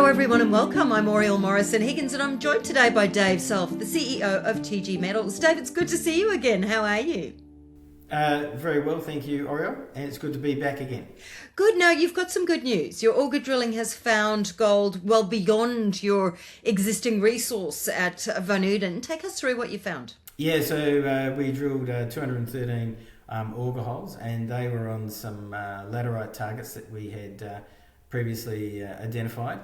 everyone and welcome. I'm Oriel Morrison-Higgins and I'm joined today by Dave Selfe, the CEO of TG Metals. Dave, it's good to see you again. How are you? Very well, thank you, Oriel, and it's good to be back again. Good. Now, you've got some good news. Your auger drilling has found gold well beyond your existing resource at Uden. Take us through what you found. Yeah, so we drilled 213 auger holes, and they were on some laterite targets that we had previously identified.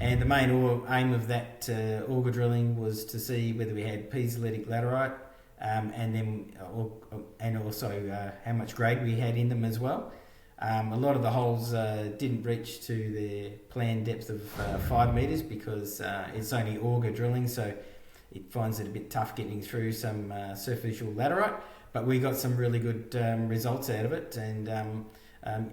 And the main aim of that auger drilling was to see whether we had piezolytic laterite, and also how much grade we had in them as well. A lot of the holes didn't reach to their planned depth of 5 metres because it's only auger drilling, so it finds it a bit tough getting through some superficial laterite. But we got some really good results out of it, and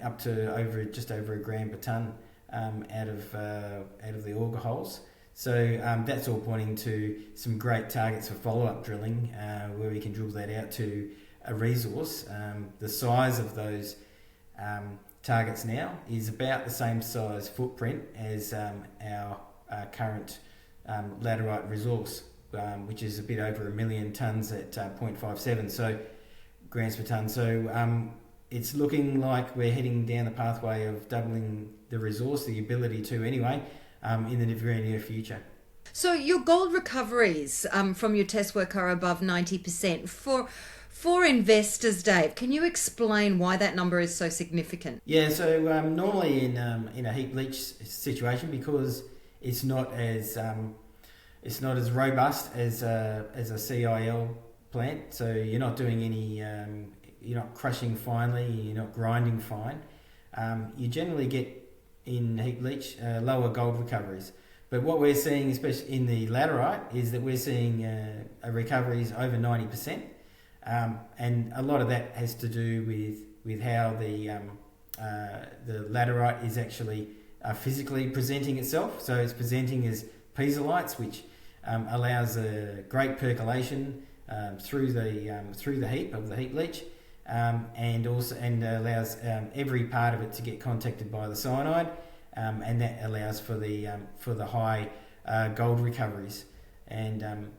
up to just over a gram per tonne out of the auger holes. So that's all pointing to some great targets for follow-up drilling, where we can drill that out to a resource. The size of those targets now is about the same size footprint as our current laterite resource, which is a bit over 1 million tonnes at 0.57 so grams per tonne. So it's looking like we're heading down the pathway of doubling the resource, the ability to anyway, in the very near future. So your gold recoveries from your test work are above 90%. For investors, Dave, can you explain why that number is so significant? Yeah, so normally in a heap leach situation, because it's not as robust as a CIL plant, so you're not doing any, you're not crushing finely, you're not grinding fine. You generally get in heap leach lower gold recoveries. But what we're seeing, especially in the laterite, is that we're seeing recoveries over 90%. And a lot of that has to do with how the laterite is actually physically presenting itself. So it's presenting as piezolites, which allows a great percolation through the heap of the heap leach, and allows every part of it to get contacted by the cyanide, and that allows for the high gold recoveries. And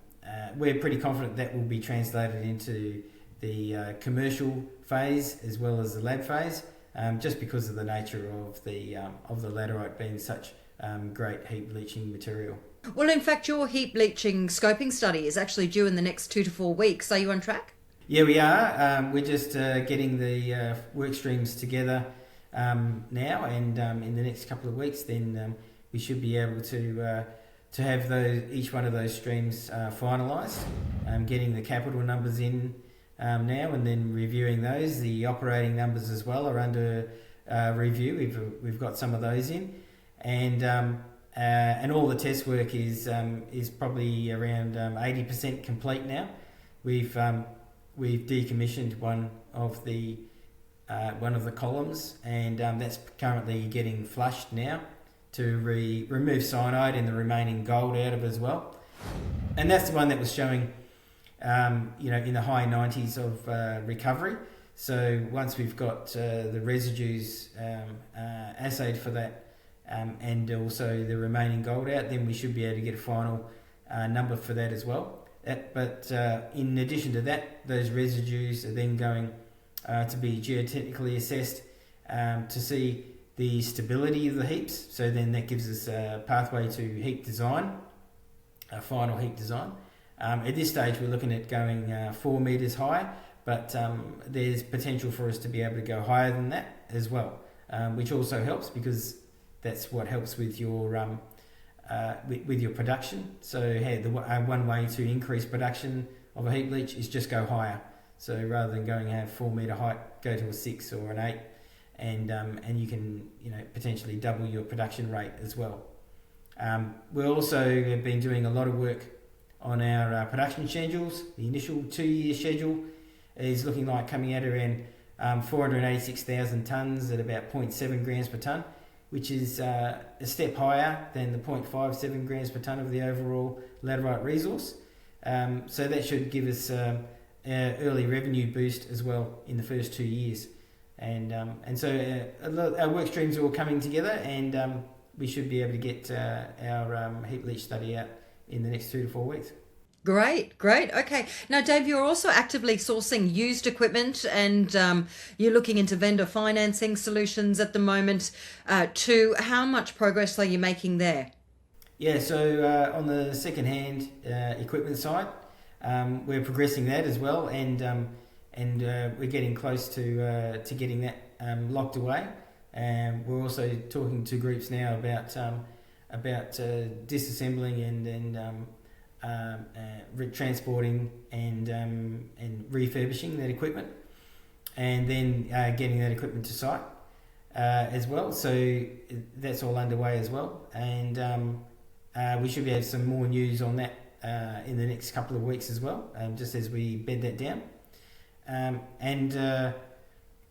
we're pretty confident that will be translated into the commercial phase as well as the lab phase, just because of the nature of the laterite being such great heap leaching material. Well, in fact, your heap leaching scoping study is actually due in the next 2 to 4 weeks. Are you on track? Yeah, we are. We're just getting the work streams together now, and in the next couple of weeks, then we should be able to have each one of those streams finalised. Getting the capital numbers in now, and then reviewing those. The operating numbers as well are under review. We've got some of those in, and all the test work is probably around 80% complete now. We've decommissioned one of the columns, and that's currently getting flushed now to remove cyanide and the remaining gold out of it as well. And that's the one that was showing, in the high 90s of recovery. So once we've got the residues assayed for that, and also the remaining gold out, then we should be able to get a final number for that as well. But in addition to that, those residues are then going to be geotechnically assessed to see the stability of the heaps. So then that gives us a pathway to heap design, a final heap design. At this stage, we're looking at going 4 metres high, but there's potential for us to be able to go higher than that as well, which also helps because that's what helps with your with your production. So hey, one way to increase production of a heap leach is just go higher. So rather than going at 4 metre height, go to a 6 or an 8, and you can potentially double your production rate as well. We also have been doing a lot of work on our production schedules. The initial 2-year schedule is looking like coming out around 486,000 tonnes at about 0.7 grams per tonne, which is a step higher than the 0.57 grams per tonne of the overall laterite resource. So that should give us an early revenue boost as well in the first 2 years. And so our work streams are all coming together, and we should be able to get our heap leach study out in the next 2 to 4 weeks. Great, great. Okay. Now, Dave, you're also actively sourcing used equipment and you're looking into vendor financing solutions at the moment too. How much progress are you making there? Yeah, so on the second-hand equipment side, we're progressing that as well, and we're getting close to getting that locked away. And we're also talking to groups now about disassembling and transporting and refurbishing that equipment, and then getting that equipment to site as well. So that's all underway as well, and we should be having some more news on that in the next couple of weeks as well, just as we bed that down.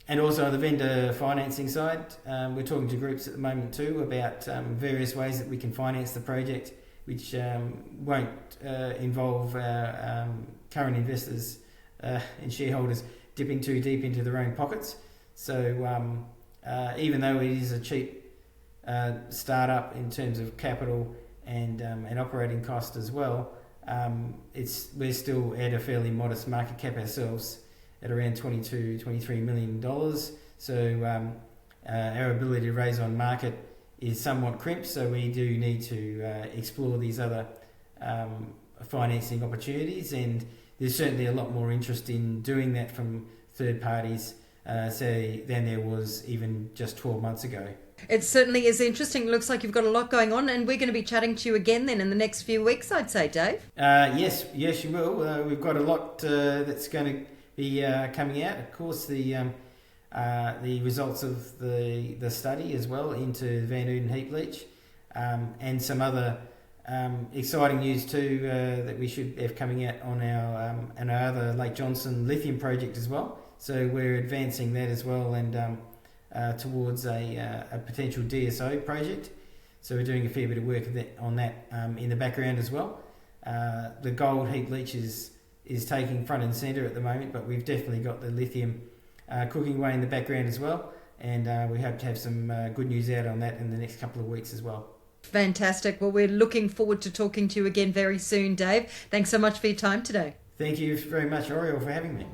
And also on the vendor financing side, we're talking to groups at the moment too about various ways that we can finance the project, which won't involve our current investors and shareholders dipping too deep into their own pockets. So even though it is a cheap startup in terms of capital and operating cost as well, we're still at a fairly modest market cap ourselves at around $22-23 million. So our ability to raise on market is somewhat crimped, so we do need to explore these other financing opportunities, and there's certainly a lot more interest in doing that from third parties than there was even just 12 months ago. It certainly is interesting. Looks like you've got a lot going on, and we're going to be chatting to you again then in the next few weeks, I'd say, Dave. Yes, you will. We've got a lot that's going to be coming out. Of course, the results of the study as well into Van Uden heap leach, and some other exciting news too that we should have coming out on our other Lake Johnston Lithium Project as well. So we're advancing that as well, and towards a potential DSO project. So we're doing a fair bit of work on that in the background as well. The gold heap leach is taking front and centre at the moment, but we've definitely got the lithium cooking away in the background as well, and we hope to have some good news out on that in the next couple of weeks as well. Fantastic. Well, we're looking forward to talking to you again very soon, Dave. Thanks so much for your time today. Thank you very much, Oriel, for having me.